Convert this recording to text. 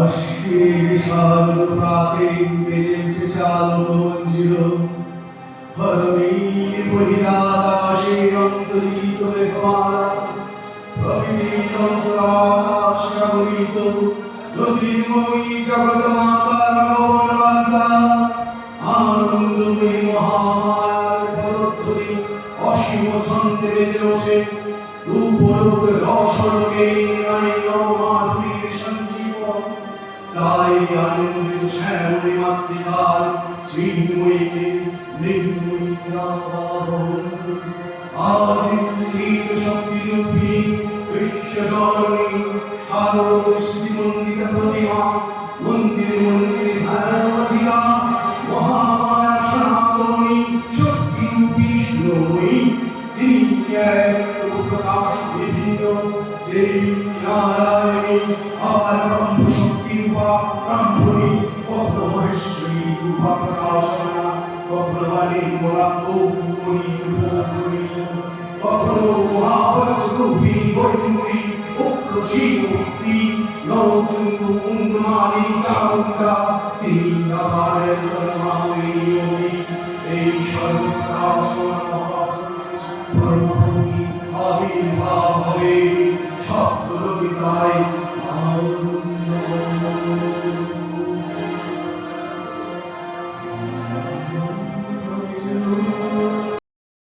অশ্বিনী বিশাল প্রাতে বেজে উঠেছে আলো মঞ্জিল হরমীর বহিরাকাশে অন্তরিত মেঘমালা প্রকৃতির অন্তরাকাশে আবৃত জ্যোতির্ময়ী জগৎ মাতার আগমন বার্তা আনন্দময়ী মহামায়ার পদধ্বনি অসীম ছন্দে বেজে ওঠে রূপলোক রসলোকে আইন মাধুরীর সঞ্জীবন তাই আনন্দিত শ্যামলী মাতৃকার শ্রীময়ীকে মৃন্ময়ী আবাহন আজ চিত শক্তিরূপিণী বিশ্বজননী সারস্বতীমণ্ডিত প্রতিমা মন্দিরে মন্দিরে ধ্যানমধিকা মহামায়া সনাতনী শক্তিরূপী বিষ্ণুময়ী তিনি এক প্রকাশ বিভিন্ন দেবী নারায়ণী আর ব্রহ্ম শক্তি রূপা ব্রাহ্মণী কখনো মহেশ্বরী রূপা প্রকাশনা কখনো নির্মলা গৌরী রূপী কখনো মহাবৎসরূপিণী গৈরী উগ্রশীলমূর্তি নরচন্দ্র কুণ্ডমালিনী চামুণ্ডা তিনি আবার তন্মাময়ী এই সর্বপ্রকাশনা মহাশক্তি আবির্ভাব হবে শব্দ রবিতায়